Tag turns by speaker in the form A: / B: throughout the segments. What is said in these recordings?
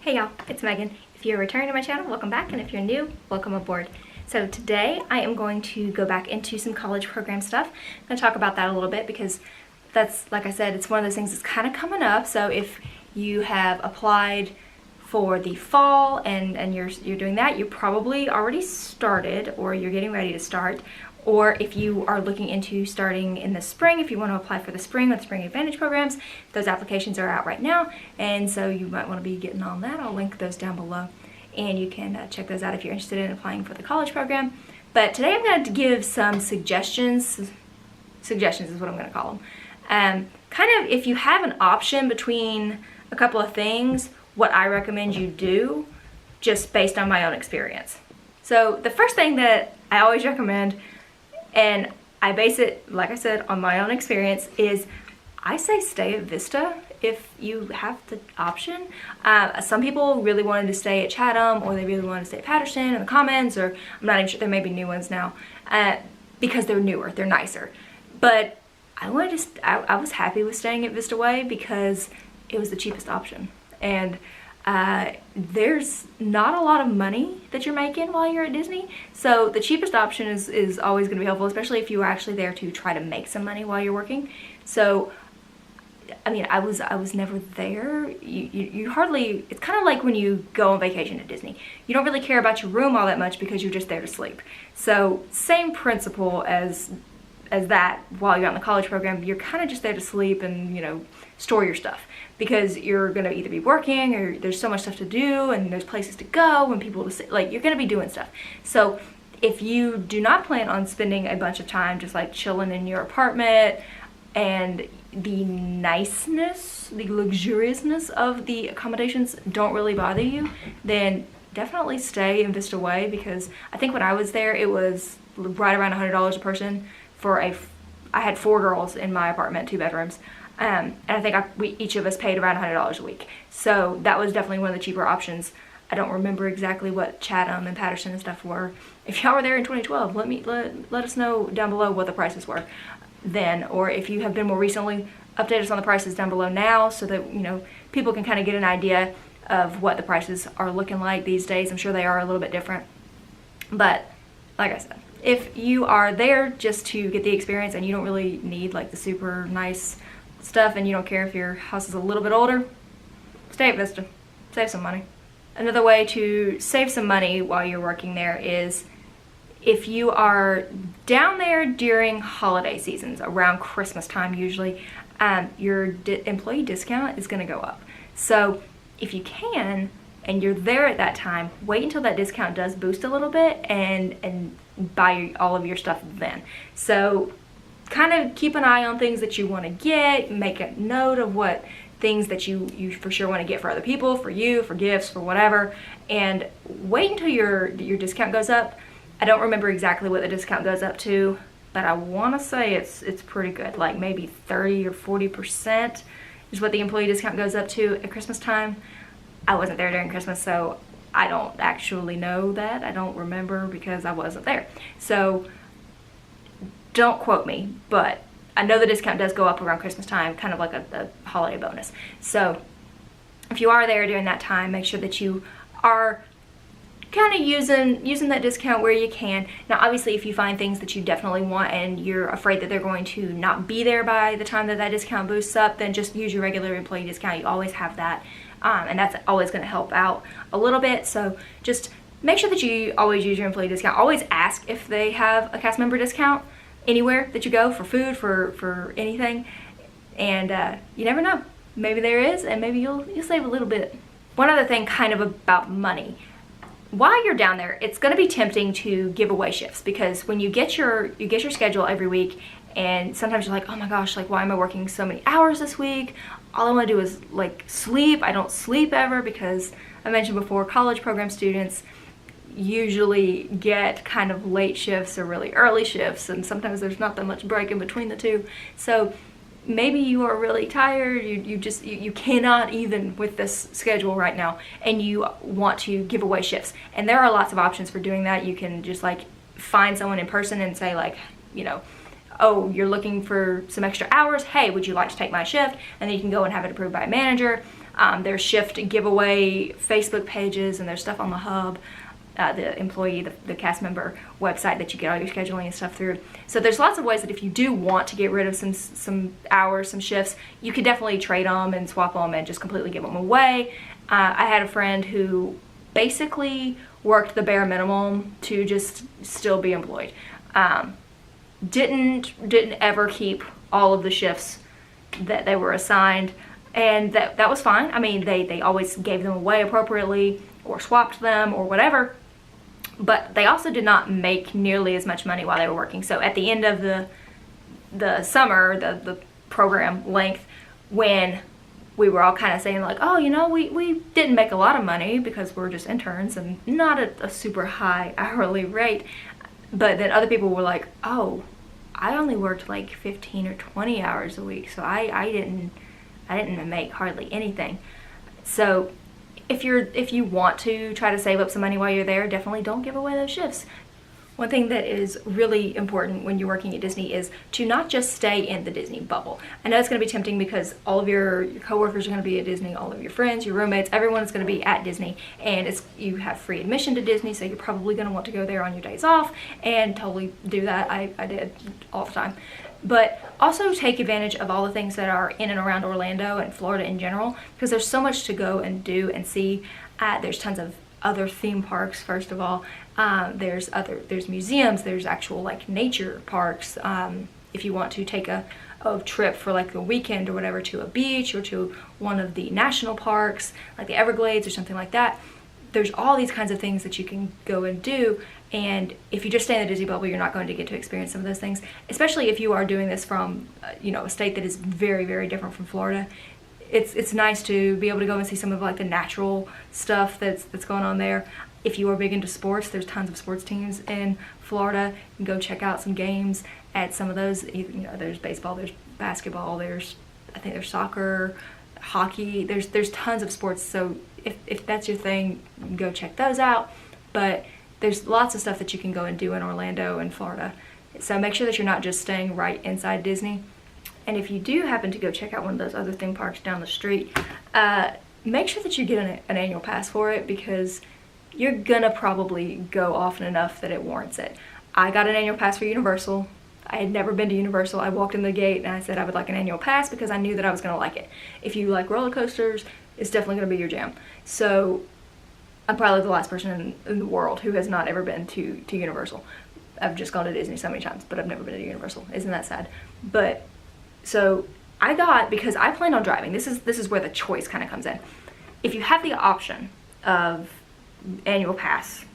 A: Hey y'all, it's Megan. If you're returning to my channel, welcome back, and if you're new, welcome aboard. So today I am going to go back into some college program stuff. I'm going to talk about that a little bit because that's, like I said, it's one of those things that's kind of coming up. So if you have applied for the fall and you're doing that, you probably already started or you're getting ready to start. Or if you are looking into starting in the spring, if you want to apply for the spring with Spring Advantage programs, those applications are out right now, and so you might want to be getting on that. I'll link those down below, and you can check those out if you're interested in applying for the college program. But today I'm going to give some suggestions. Suggestions is what I'm going to call them. Kind of if you have an option between a couple of things, what I recommend you do, just based on my own experience. So the first thing that I always recommend, and I base it, like I said, on my own experience, is I say stay at Vista if you have the option. Some people really wanted to stay at Chatham, or they really wanted to stay at Patterson in the Commons, or I'm not even sure, there may be new ones now, because they're newer, they're nicer. But I was happy with staying at Vista Way because it was the cheapest option. And there's not a lot of money that you're making while you're at Disney, so the cheapest option is always going to be helpful, especially if you were actually there to try to make some money while you're working. So I mean, I was never there. You hardly, it's kind of like when you go on vacation at Disney. You don't really care about your room all that much because you're just there to sleep. So same principle as that while you're on the college program. You're kind of just there to sleep and, you know, store your stuff, because you're going to either be working or there's so much stuff to do and there's places to go and people to see, like, you're going to be doing stuff. So if you do not plan on spending a bunch of time just like chilling in your apartment, and the niceness, the luxuriousness of the accommodations don't really bother you, then definitely stay in Vista Way, because I think when I was there it was right around $100 a person for I had 4 girls in my apartment, 2 bedrooms. And I think each of us paid around $100 a week. So that was definitely one of the cheaper options. I don't remember exactly what Chatham and Patterson and stuff were. If y'all were there in 2012, let us know down below what the prices were then, or if you have been more recently, update us on the prices down below now, so that, you know, people can kind of get an idea of what the prices are looking like these days. I'm sure they are a little bit different. But like I said, if you are there just to get the experience and you don't really need like the super nice stuff, and you don't care if your house is a little bit older, stay at Vista. Save some money. Another way to save some money while you're working there is if you are down there during holiday seasons, around Christmas time usually, your employee discount is going to go up. So if you can, and you're there at that time, wait until that discount does boost a little bit and buy all of your stuff then. So kind of keep an eye on things that you want to get, make a note of what things that you for sure want to get for other people, for you, for gifts, for whatever, and wait until your discount goes up. I don't remember exactly what the discount goes up to, but I want to say it's pretty good, like maybe 30 or 40% is what the employee discount goes up to at Christmas time. I wasn't there during Christmas, so I don't actually know that. I don't remember because I wasn't there. So don't quote me, but I know the discount does go up around Christmas time, kind of like a holiday bonus. So if you are there during that time, make sure that you are kind of using that discount where you can. Now obviously if you find things that you definitely want and you're afraid that they're going to not be there by the time that discount boosts up, then just use your regular employee discount. You always have that, and that's always going to help out a little bit. So just make sure that you always use your employee discount. Always ask if they have a cast member discount anywhere that you go, for food, for anything, and you never know, maybe there is, and maybe you'll save a little bit. One other thing kind of about money, while you're down there, it's going to be tempting to give away shifts, because when you get your schedule every week, and sometimes you're like, oh my gosh, like, why am I working so many hours this week? All I want to do is like sleep. I don't sleep ever, because I mentioned before, college program students usually get kind of late shifts or really early shifts, and sometimes there's not that much break in between the two. So maybe you are really tired, you cannot even with this schedule right now, and you want to give away shifts. And there are lots of options for doing that. You can just like find someone in person and say, like, you know, oh, you're looking for some extra hours, hey, would you like to take my shift? And then you can go and have it approved by a manager. There's shift giveaway Facebook pages, and there's stuff on the hub, the employee, the cast member website that you get all your scheduling and stuff through. So there's lots of ways that if you do want to get rid of some hours, some shifts, you could definitely trade them and swap them and just completely give them away. I had a friend who basically worked the bare minimum to just still be employed. Didn't ever keep all of the shifts that they were assigned, and that was fine. I mean, they always gave them away appropriately or swapped them or whatever, but they also did not make nearly as much money while they were working. So at the end of the summer, the program length, when we were all kind of saying like, oh, you know, we didn't make a lot of money because we're just interns and not at a super high hourly rate. But then other people were like, oh, I only worked like 15 or 20 hours a week, so I didn't make hardly anything. So if you want to try to save up some money while you're there, definitely don't give away those shifts. One thing that is really important when you're working at Disney is to not just stay in the Disney bubble. I know it's going to be tempting because all of your coworkers are going to be at Disney, all of your friends, your roommates, everyone is going to be at Disney, and you have free admission to Disney, so you're probably going to want to go there on your days off, and totally do that. I did all the time. But also take advantage of all the things that are in and around Orlando and Florida in general, because there's so much to go and do and see. There's tons of other theme parks, first of all. There's museums, there's actual like nature parks. If you want to take a trip for like a weekend or whatever to a beach or to one of the national parks like the Everglades or something like that, there's all these kinds of things that you can go and do. And if you just stay in the Disney bubble, you're not going to get to experience some of those things, especially if you are doing this from a state that is very, very different from Florida. It's nice to be able to go and see some of like the natural stuff that's going on there. If you are big into sports, there's tons of sports teams in Florida. You can go check out some games at some of those. There's baseball, there's basketball, I think there's soccer, hockey. There's tons of sports. So if that's your thing, go check those out. But there's lots of stuff that you can go and do in Orlando and Florida. So make sure that you're not just staying right inside Disney. And if you do happen to go check out one of those other theme parks down the street, make sure that you get an annual pass for it, because you're gonna probably go often enough that it warrants it. I got an annual pass for Universal. I had never been to Universal. I walked in the gate and I said I would like an annual pass because I knew that I was gonna like it. If you like roller coasters, it's definitely gonna be your jam. So I'm probably the last person in the world who has not ever been to Universal. I've just gone to Disney so many times, but I've never been to Universal. Isn't that sad? But so I got, because I plan on driving, this is where the choice kind of comes in. If you have the option of annual pass,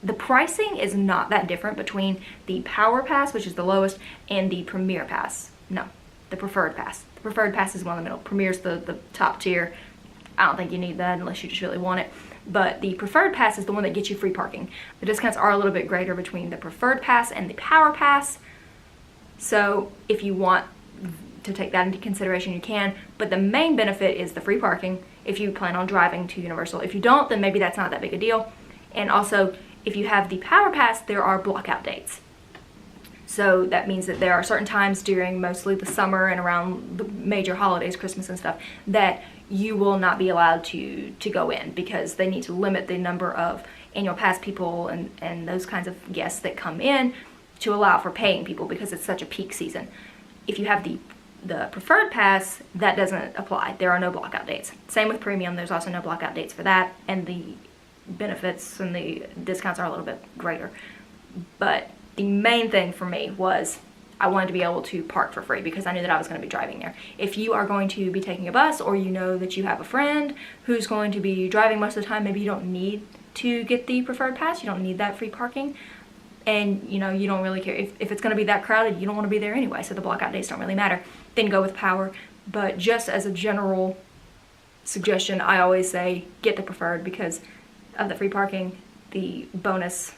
A: the pricing is not that different between the Power Pass, which is the lowest, and the Premier Pass. No, the Preferred Pass. The Preferred Pass is one in the middle. Premier's the top tier. I don't think you need that unless you just really want it. But the Preferred Pass is the one that gets you free parking. The discounts are a little bit greater between the Preferred Pass and the Power Pass. So if you want to take that into consideration, you can. But the main benefit is the free parking if you plan on driving to Universal. If you don't, then maybe that's not that big a deal. And also, if you have the Power Pass, there are blockout dates. So that means that there are certain times during mostly the summer and around the major holidays, Christmas and stuff, that you will not be allowed to go in, because they need to limit the number of annual pass people and those kinds of guests that come in to allow for paying people, because it's such a peak season. If you have the Preferred Pass, that doesn't apply. There are no blockout dates. Same with Premium, there's also no blockout dates for that, and the benefits and the discounts are a little bit greater. But the main thing for me was I wanted to be able to park for free, because I knew that I was going to be driving there. If you are going to be taking a bus, or you know that you have a friend who's going to be driving most of the time, maybe you don't need to get the Preferred Pass, you don't need that free parking, and you don't really care. If it's going to be that crowded, you don't want to be there anyway, so the blockout dates don't really matter. Then go with Power. But just as a general suggestion, I always say get the Preferred because of the free parking, the bonus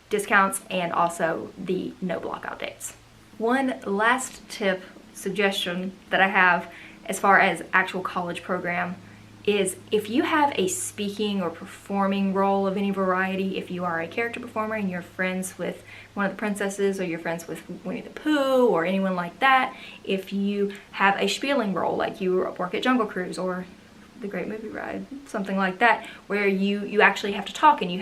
A: discounts, and also the no blockout dates. One last tip, suggestion that I have as far as actual college program is, if you have a speaking or performing role of any variety, if you are a character performer and you're friends with one of the princesses, or you're friends with Winnie the Pooh or anyone like that, if you have a spieling role, like you work at Jungle Cruise or The Great Movie Ride, something like that, where you actually have to talk and you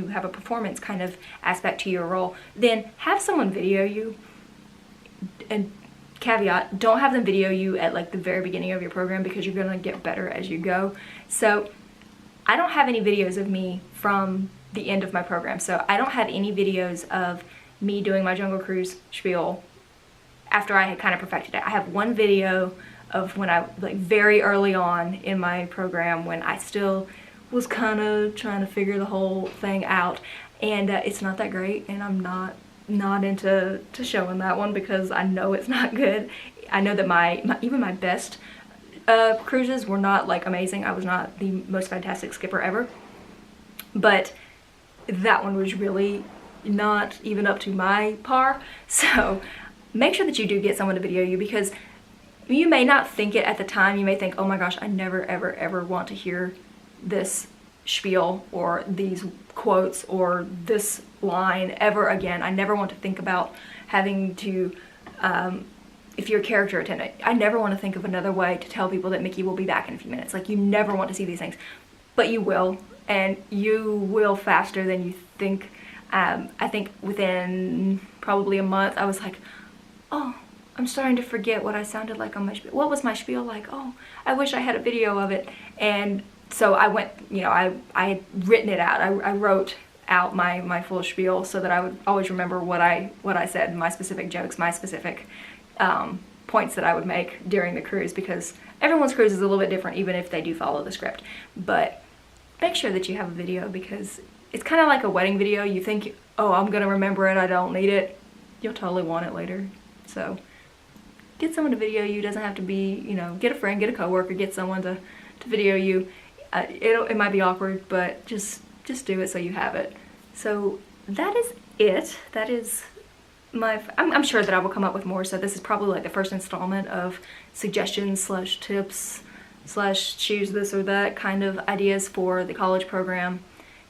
A: have a performance kind of aspect to your role, then have someone video you. And caveat, don't have them video you at like the very beginning of your program, because you're gonna get better as you go. So I don't have any videos of me from the end of my program. So I don't have any videos of me doing my Jungle Cruise spiel after I had kind of perfected it. I have one video of when I, like very early on in my program, when I still was kind of trying to figure the whole thing out, and it's not that great, and I'm not into showing that one because I know it's not good. I know that even my best cruises were not like amazing. I was not the most fantastic skipper ever, but that one was really not even up to my par. So make sure that you do get someone to video you, because you may not think it at the time. You may think, oh my gosh, I never ever ever want to hear this spiel or these quotes or this line ever again. I never want to think about having to, if you're a character attendant, I never want to think of another way to tell people that Mickey will be back in a few minutes. Like, you never want to see these things, but you will, and you will faster than you think. I think within probably a month, I was like, oh, I'm starting to forget what I sounded like on my spiel. What was my spiel like? Oh, I wish I had a video of it. And so I went, you know, I had written it out. I wrote out my full spiel so that I would always remember what I said, my specific jokes, my specific points that I would make during the cruise, because everyone's cruise is a little bit different, even if they do follow the script. But make sure that you have a video, because it's kind of like a wedding video. You think, oh, I'm gonna remember it, I don't need it. You'll totally want it later. So get someone to video you. It doesn't have to be, you know, get a friend, get a coworker, get someone to video you. It might be awkward, but just do it so you have it. So that is it. That is I'm sure that I will come up with more. So this is probably like the first installment of suggestions / tips / choose this or that kind of ideas for the college program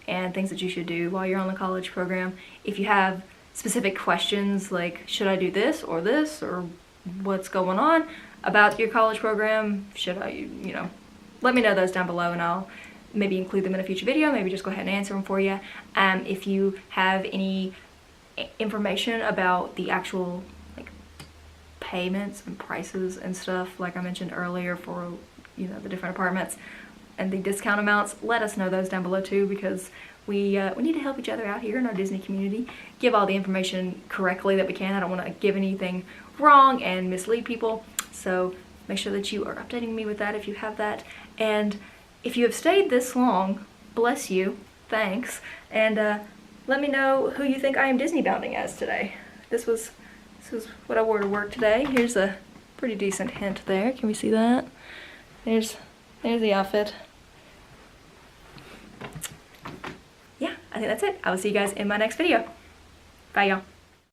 A: and things that you should do while you're on the college program. If you have specific questions like, should I do this, or what's going on about your college program, should I, you know, let me know those down below, and I'll maybe include them in a future video, maybe just go ahead and answer them for you. If you have any information about the actual like payments and prices and stuff, like I mentioned earlier, for, you know, the different apartments and the discount amounts, let us know those down below too, because we need to help each other out here in our Disney community, give all the information correctly that we can. I don't want to give anything wrong and mislead people, so make sure that you are updating me with that if you have that. And if you have stayed this long, bless you, thanks, and let me know who you think I am Disney bounding as today. This was what I wore to work today. Here's a pretty decent hint there. Can we see that? There's the outfit. Yeah, I think that's it. I will see you guys in my next video. Bye, y'all.